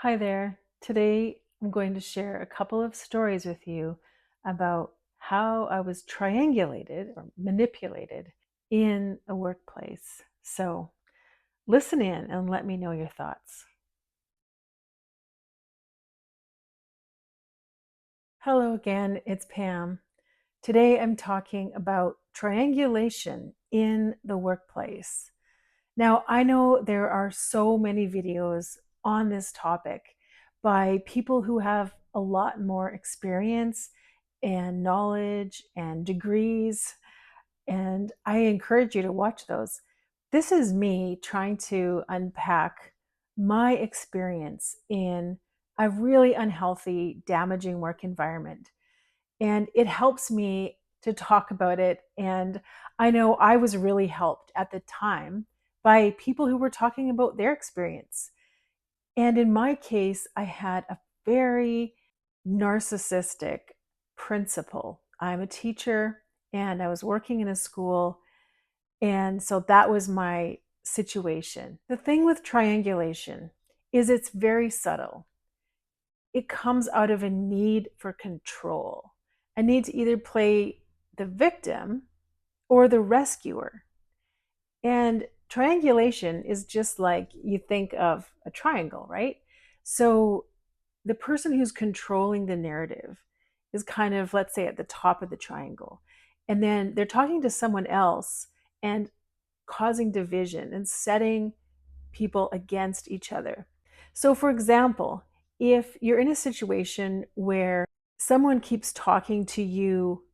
Hi there. Today I'm going to share a couple of stories with you about how I was triangulated or manipulated in a workplace. So listen in and let me know your thoughts. Hello again, it's Pam. Today I'm talking about triangulation in the workplace. Now, I know there are so many videos on this topic by people who have a lot more experience and knowledge and degrees, and I encourage you to watch those. This is me trying to unpack my experience in a really unhealthy, damaging work environment. And it helps me to talk about it. And I know I was really helped at the time by people who were talking about their experience. And in my case, I had a very narcissistic principal. I'm a teacher and I was working in a school. And so that was my situation. The thing with triangulation is it's very subtle. It comes out of a need for control, a need to either play the victim or the rescuer. And triangulation is just like you think of a triangle, right? So the person who's controlling the narrative is kind of, let's say, at the top of the triangle. And then they're talking to someone else and causing division and setting people against each other. So, for example, if you're in a situation where someone keeps talking to you,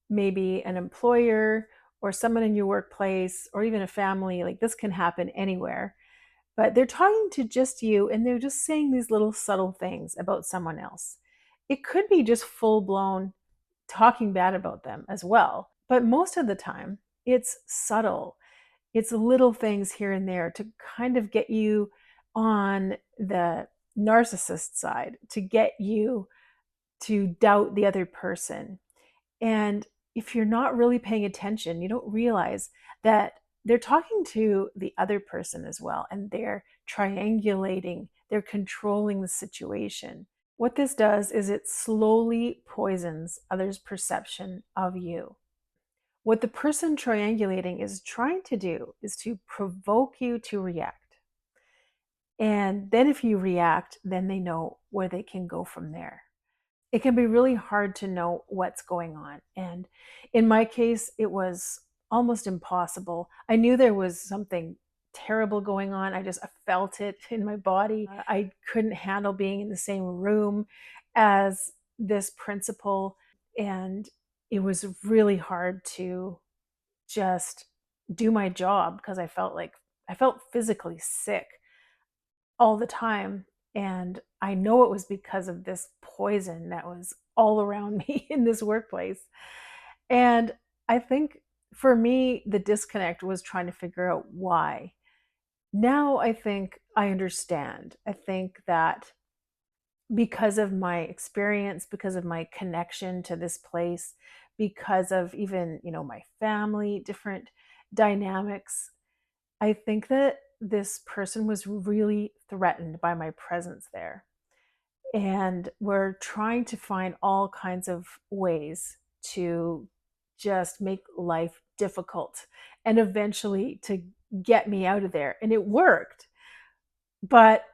maybe an employer or someone in your workplace or even a family, like this can happen anywhere, but they're talking to just you and they're just saying these little subtle things about someone else. It could be just full blown talking bad about them as well. But most of the time, it's subtle. It's little things here and there to kind of get you on the narcissist side, to get you to doubt the other person. And if you're not really paying attention, you don't realize that they're talking to the other person as well, and they're triangulating, they're controlling the situation. What this does is it slowly poisons others' perception of you. What the person triangulating is trying to do is to provoke you to react. And then if you react, then they know where they can go from there. It can be really hard to know what's going on. And in my case, it was almost impossible. I knew there was something terrible going on. I felt it in my body. I couldn't handle being in the same room as this principal. And it was really hard to just do my job because I felt physically sick all the time. And I know it was because of this poison that was all around me in this workplace. And I think for me, the disconnect was trying to figure out why. Now I think I understand. I think that because of my experience, because of my connection to this place, because of even, my family, different dynamics, I think that this person was really threatened by my presence there. And we're trying to find all kinds of ways to just make life difficult and eventually to get me out of there. And it worked, but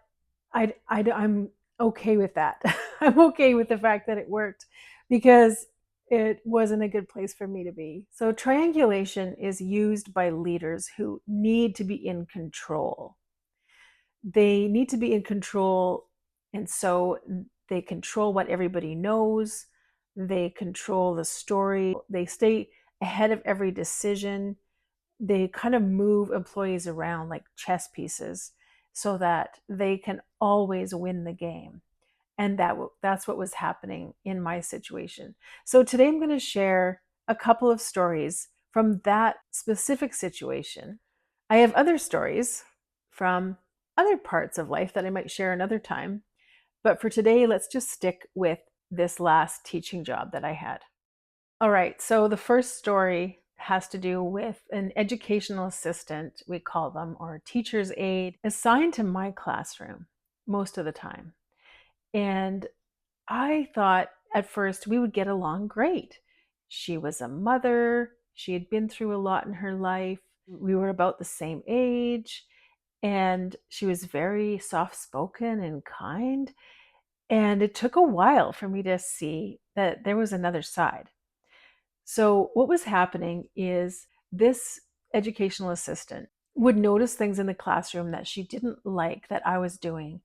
I'm okay with that. I'm okay with the fact that it worked because it wasn't a good place for me to be. So, triangulation is used by leaders who need to be in control. They need to be in control, and so they control what everybody knows, they control the story, they stay ahead of every decision, they kind of move employees around like chess pieces so that they can always win the game. And that's what was happening in my situation. So today I'm going to share a couple of stories from that specific situation. I have other stories from other parts of life that I might share another time. But for today, let's just stick with this last teaching job that I had. All right, so the first story has to do with an educational assistant, we call them, or teacher's aide, assigned to my classroom most of the time. And I thought at first we would get along great. She was a mother, she had been through a lot in her life. We were about the same age, and she was very soft spoken and kind. And it took a while for me to see that there was another side. So, what was happening is this educational assistant would notice things in the classroom that she didn't like that I was doing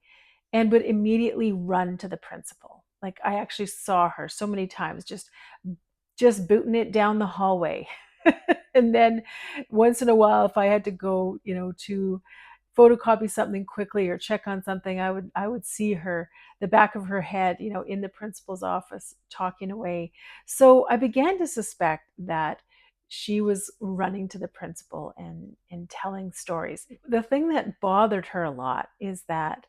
and would immediately run to the principal. Like I actually saw her so many times just booting it down the hallway. And then once in a while, if I had to go, to photocopy something quickly or check on something, I would see her, the back of her head, in the principal's office talking away. So I began to suspect that she was running to the principal and telling stories. The thing that bothered her a lot is that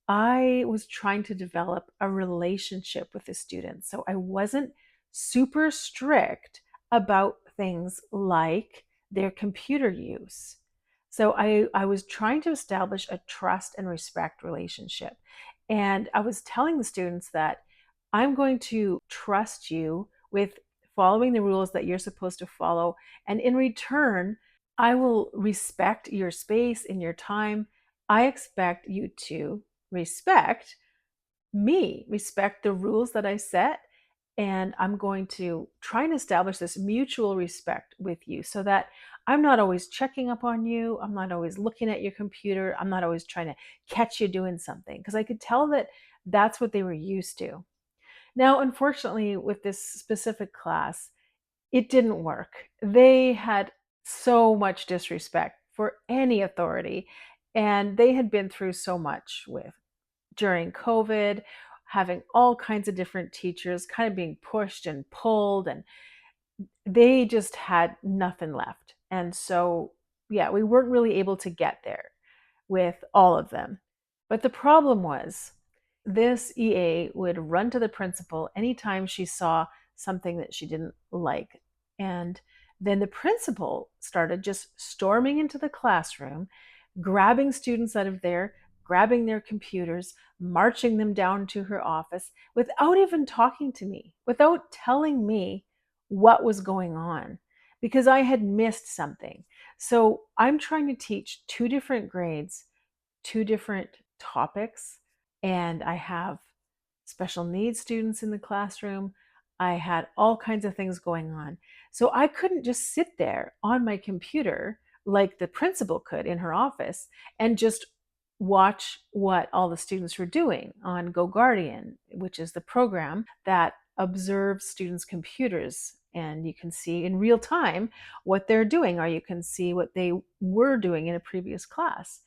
I was trying to develop a relationship with the students. So I wasn't super strict about things like their computer use. So I was trying to establish a trust and respect relationship. And I was telling the students that I'm going to trust you with following the rules that you're supposed to follow. And in return, I will respect your space and your time. I expect you to respect me, respect the rules that I set. And I'm going to try and establish this mutual respect with you so that I'm not always checking up on you. I'm not always looking at your computer. I'm not always trying to catch you doing something because I could tell that that's what they were used to. Now, unfortunately, with this specific class, it didn't work. They had so much disrespect for any authority, and they had been through so much with during COVID, having all kinds of different teachers kind of being pushed and pulled, and they just had nothing left. And so, yeah, we weren't really able to get there with all of them. But the problem was this EA would run to the principal anytime she saw something that she didn't like. And then the principal started just storming into the classroom, grabbing students out of there, grabbing their computers, marching them down to her office without even talking to me, without telling me what was going on, because I had missed something. So I'm trying to teach two different grades, two different topics, and I have special needs students in the classroom. I had all kinds of things going on. So I couldn't just sit there on my computer like the principal could in her office and just watch what all the students were doing on Go Guardian, which is the program that observes students' computers. And you can see in real time what they're doing, or you can see what they were doing in a previous class.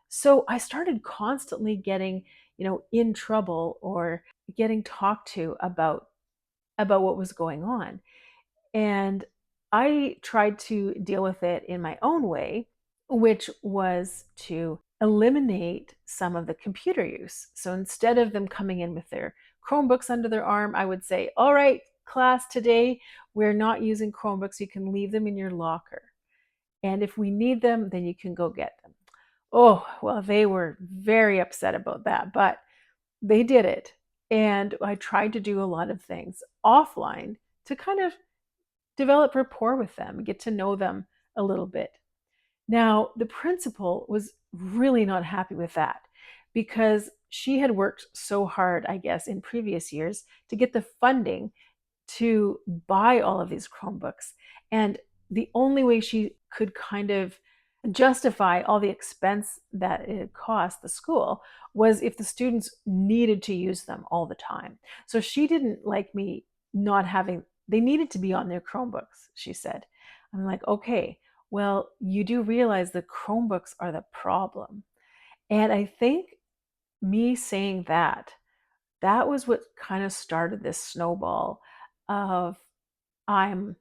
So I started constantly getting, in trouble or getting talked to about what was going on. And I tried to deal with it in my own way, which was to eliminate some of the computer use. So instead of them coming in with their Chromebooks under their arm, I would say, "All right, class, today we're not using Chromebooks. You can leave them in your locker. And if we need them, then you can go get them." Oh, well, they were very upset about that, but they did it. And I tried to do a lot of things offline to kind of develop rapport with them, get to know them a little bit. Now, the principal was really not happy with that because she had worked so hard, I guess, in previous years to get the funding to buy all of these Chromebooks. And the only way she could kind of justify all the expense that it cost the school was if the students needed to use them all the time. So she didn't like me not having, they needed to be on their Chromebooks, she said. I'm like, okay, well, you do realize the Chromebooks are the problem. And I think me saying that was what kind of started this snowball of I'm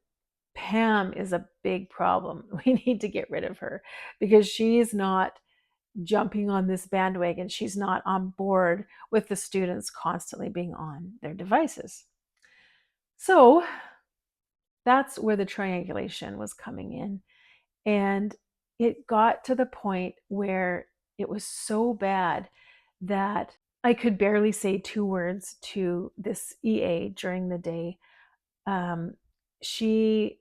Pam is a big problem. We need to get rid of her because she's not jumping on this bandwagon. She's not on board with the students constantly being on their devices. So that's where the triangulation was coming in. And it got to the point where it was so bad that I could barely say 2 words to this EA during the day. Um, she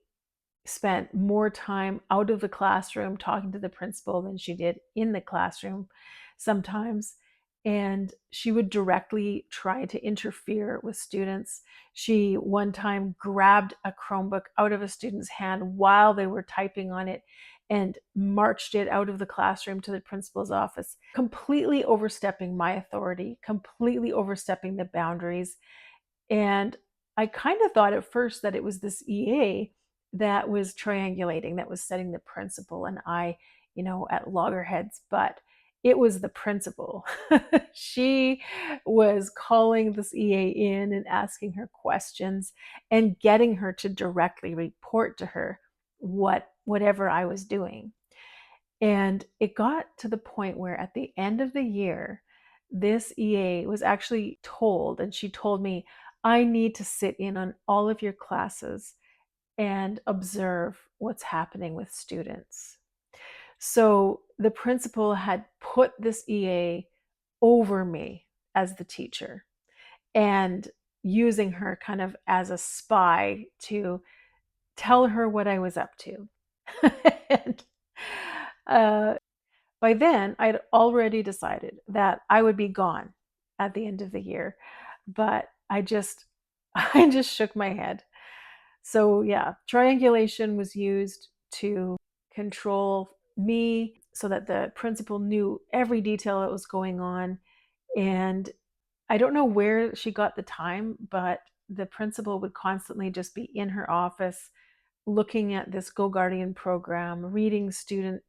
spent more time out of the classroom talking to the principal than she did in the classroom sometimes. And she would directly try to interfere with students. She one time grabbed a Chromebook out of a student's hand while they were typing on it and marched it out of the classroom to the principal's office, completely overstepping my authority, completely overstepping the boundaries. And I kind of thought at first that it was this EA that was triangulating, that was setting the principal and I, at loggerheads, but it was the principal. She was calling this EA in and asking her questions and getting her to directly report to her whatever I was doing. And it got to the point where at the end of the year, this EA was actually told, and she told me, I need to sit in on all of your classes and observe what's happening with students. So the principal had put this EA over me as the teacher and using her kind of as a spy to tell her what I was up to. and uh, by then, I'd already decided that I would be gone at the end of the year, but I just shook my head. So yeah, triangulation was used to control me so that the principal knew every detail that was going on. And I don't know where she got the time, but the principal would constantly just be in her office looking at this Go Guardian program, reading student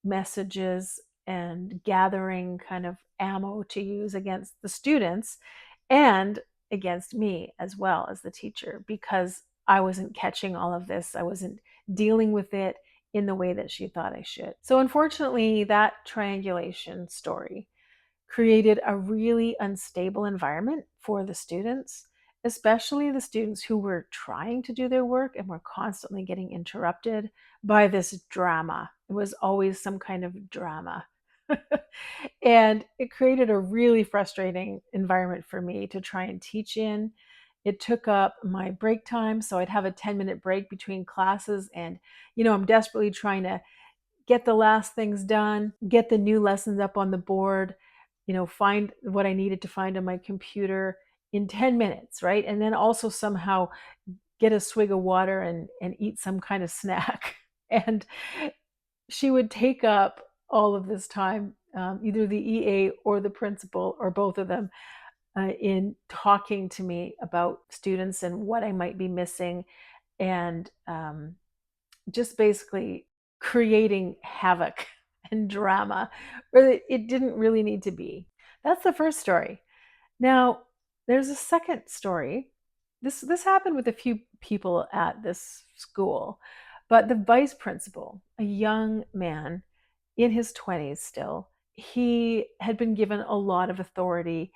messages and gathering kind of ammo to use against the students and against me as well as the teacher, because I wasn't catching all of this. I wasn't dealing with it in the way that she thought I should. So, unfortunately, that triangulation story created a really unstable environment for the students, especially the students who were trying to do their work and were constantly getting interrupted by this drama. It was always some kind of drama. And it created a really frustrating environment for me to try and teach in. It took up my break time. So I'd have a 10-minute break between classes. And, I'm desperately trying to get the last things done, get the new lessons up on the board, find what I needed to find on my computer in 10 minutes, right? And then also somehow get a swig of water and eat some kind of snack. And she would take up all of this time, either the EA or the principal or both of them, in talking to me about students and what I might be missing, and just basically creating havoc and drama where it didn't really need to be. That's the first story. Now, there's a second story. This happened with a few people at this school, but the vice principal, a young man in his 20s still, he had been given a lot of authority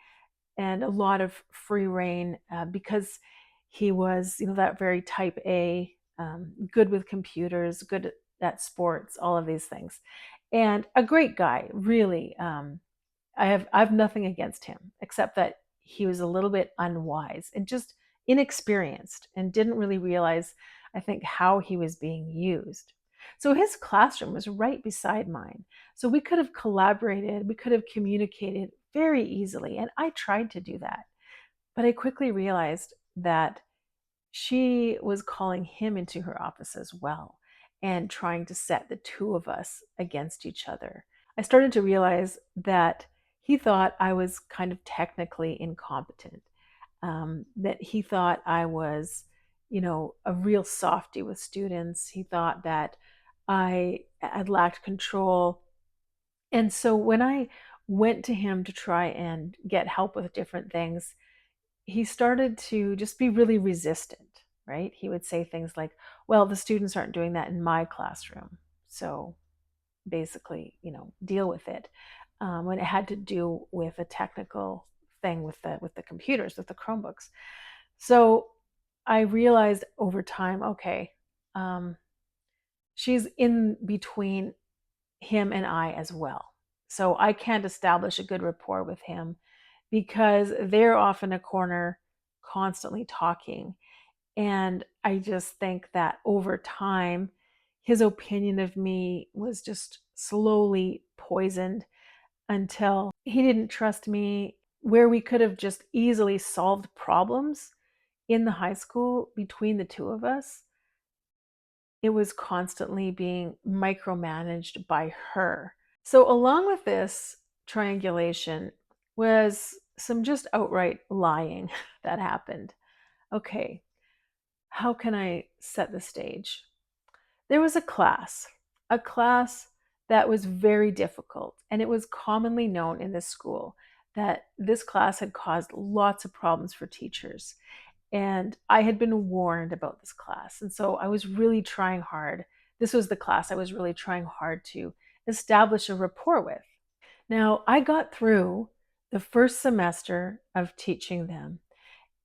and a lot of free reign, because he was, that very type A, good with computers, good at sports, all of these things, and a great guy, really. I have nothing against him except that he was a little bit unwise and just inexperienced and didn't really realize, I think, how he was being used. So his classroom was right beside mine. So we could have collaborated, we could have communicated very easily. And I tried to do that. But I quickly realized that she was calling him into her office as well and trying to set the two of us against each other. I started to realize that he thought I was kind of technically incompetent, that he thought I was, a real softie with students. He thought that I had lacked control. And so when I went to him to try and get help with different things, he started to just be really resistant, right? He would say things like, well, the students aren't doing that in my classroom. So basically, deal with it. When it had to do with a technical thing with the computers, with the Chromebooks. So I realized over time, okay, um, she's in between him and I as well. So I can't establish a good rapport with him because they're off in a corner constantly talking. And I just think that over time, his opinion of me was just slowly poisoned until he didn't trust me, where we could have just easily solved problems in the high school between the two of us. It was constantly being micromanaged by her. So, along with this triangulation was some just outright lying that happened. Okay, how can I set the stage? There was a class that was very difficult, and it was commonly known in this school that this class had caused lots of problems for teachers. And I had been warned about this class. And so I was really trying hard. This was the class I was really trying hard to establish a rapport with. Now, I got through the first semester of teaching them,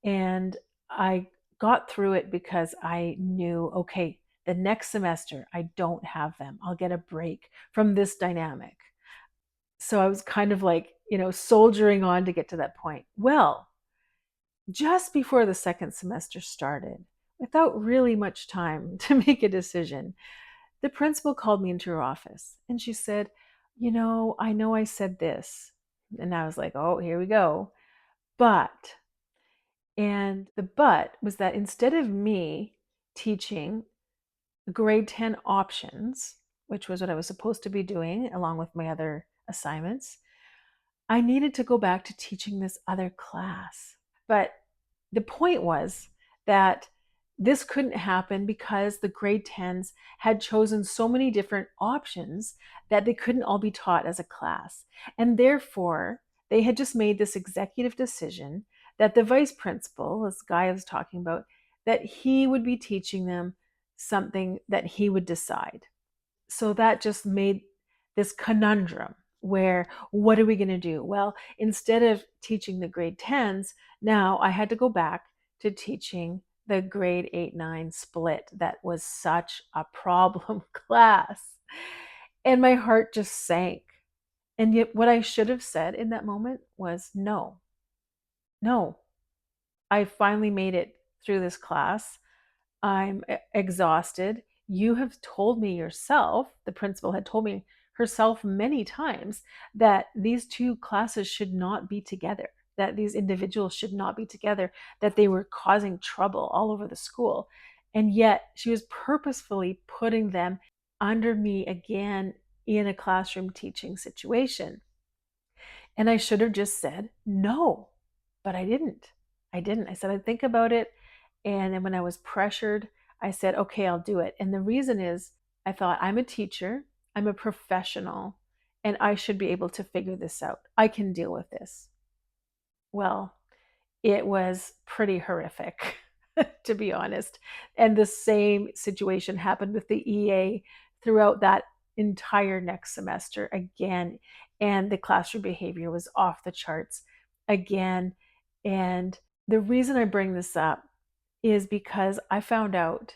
and I got through it because I knew, okay, the next semester I don't have them. I'll get a break from this dynamic. So I was kind of like, soldiering on to get to that point. Well, just before the second semester started, without really much time to make a decision, the principal called me into her office and she said, I know I said this. And I was like, oh, here we go. But, and the but was that instead of me teaching grade 10 options, which was what I was supposed to be doing along with my other assignments, I needed to go back to teaching this other class. But the point was that this couldn't happen because the grade 10s had chosen so many different options that they couldn't all be taught as a class. And therefore, they had just made this executive decision that the vice principal, this guy I was talking about, that he would be teaching them something that he would decide. So that just made this conundrum where what are we going to do? Well, instead of teaching the grade 10s, now I had to go back to teaching the grade 8 9 split that was such a problem class. And my heart just sank. And yet, what I should have said in that moment was no, no. I finally made it through this class. I'm exhausted. You have told me yourself, the principal had told me herself many times, that these two classes should not be together, that these individuals should not be together, that they were causing trouble all over the school. And yet she was purposefully putting them under me again in a classroom teaching situation. And I should have just said no, but I didn't. I didn't. I said I'd think about it. And then when I was pressured, I said, okay, I'll do it. And the reason is I thought I'm a teacher, I'm a professional, and I should be able to figure this out. I can deal with this. Well, it was pretty horrific, to be honest. And the same situation happened with the EA throughout that entire next semester again. And the classroom behavior was off the charts again. And the reason I bring this up is because I found out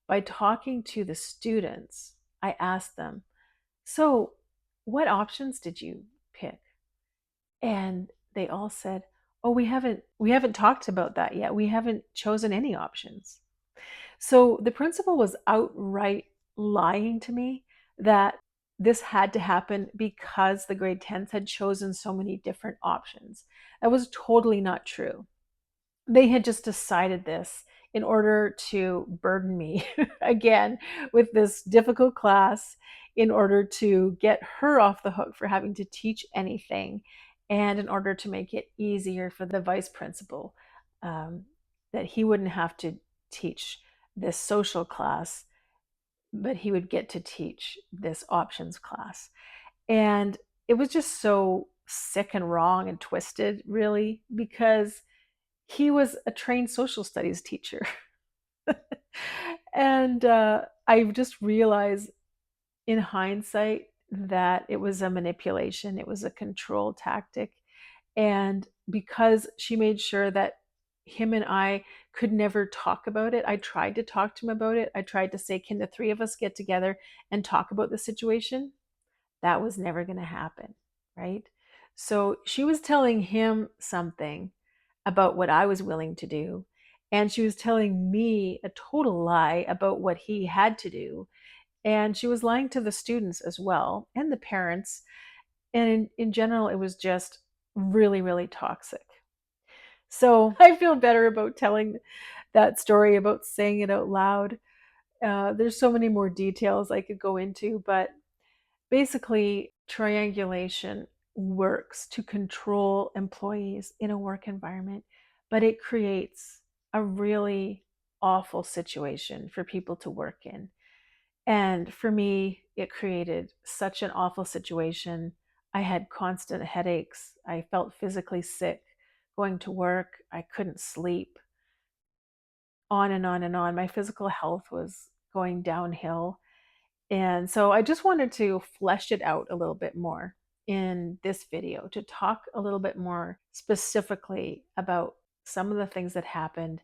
by talking to the students, I asked them, so what options did you pick? And they all said, "Oh, we haven't talked about that yet. We haven't chosen any options." So the principal was outright lying to me that this had to happen because the grade 10s had chosen so many different options. That was totally not true. They had just decided this in order to burden me again with this difficult class, in order to get her off the hook for having to teach anything, and in order to make it easier for the vice principal, um, that he wouldn't have to teach this social class, but he would get to teach this options class. And it was just so sick and wrong and twisted, really, because he was a trained social studies teacher. And I just realized in hindsight that it was a manipulation, it was a control tactic. And because she made sure that him and I could never talk about it, I tried to talk to him about it. I tried to say, can the three of us get together and talk about the situation? That was never going to happen, right? So she was telling him something about what I was willing to do. And she was telling me a total lie about what he had to do. And she was lying to the students as well and the parents. And in general, it was just really, really toxic. So I feel better about telling that story, about saying it out loud. There's so many more details I could go into, but basically, triangulation works to control employees in a work environment, but it creates a really awful situation for people to work in. And for me, it created such an awful situation. I had constant headaches. I felt physically sick going to work. I couldn't sleep, on and on and on. My physical health was going downhill. And so I just wanted to flesh it out a little bit more in this video to talk a little bit more specifically about some of the things that happened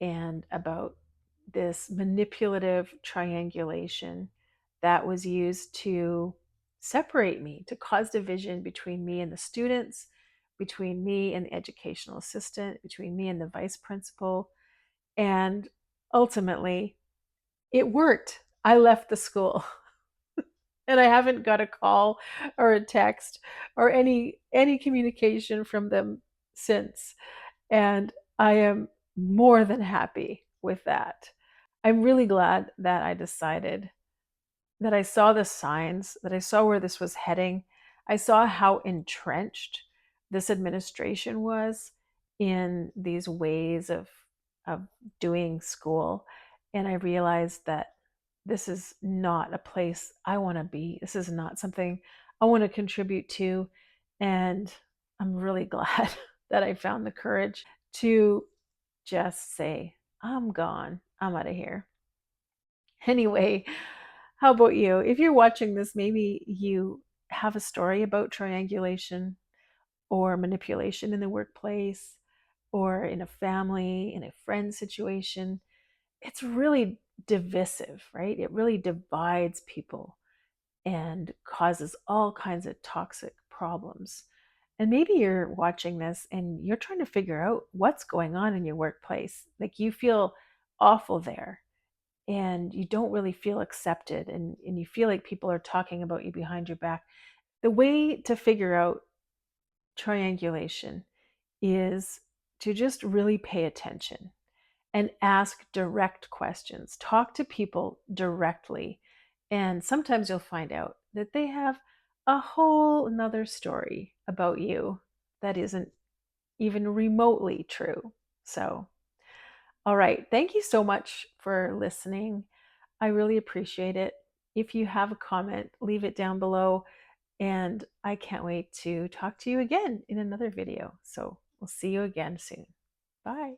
and about this manipulative triangulation that was used to separate me, to cause division between me and the students, between me and the educational assistant, between me and the vice principal. And ultimately, it worked. I left the school. And I haven't got a call or a text or any communication from them since. And I am more than happy with that. I'm really glad that I decided, that I saw the signs, that I saw where this was heading. I saw how entrenched this administration was in these ways of doing school. And I realized that this is not a place I want to be. This is not something I want to contribute to. And I'm really glad that I found the courage to just say, I'm gone. I'm out of here. Anyway, how about you? If you're watching this, maybe you have a story about triangulation or manipulation in the workplace or in a family, in a friend situation. It's really divisive, right? It really divides people and causes all kinds of toxic problems. And maybe you're watching this and you're trying to figure out what's going on in your workplace. Like you feel awful there and you don't really feel accepted, and you feel like people are talking about you behind your back. The way to figure out triangulation is to just really pay attention and ask direct questions. Talk to people directly. And sometimes you'll find out that they have a whole another story about you that isn't even remotely true. So, all right. Thank you so much for listening. I really appreciate it. If you have a comment, leave it down below. And I can't wait to talk to you again in another video. So we'll see you again soon. Bye.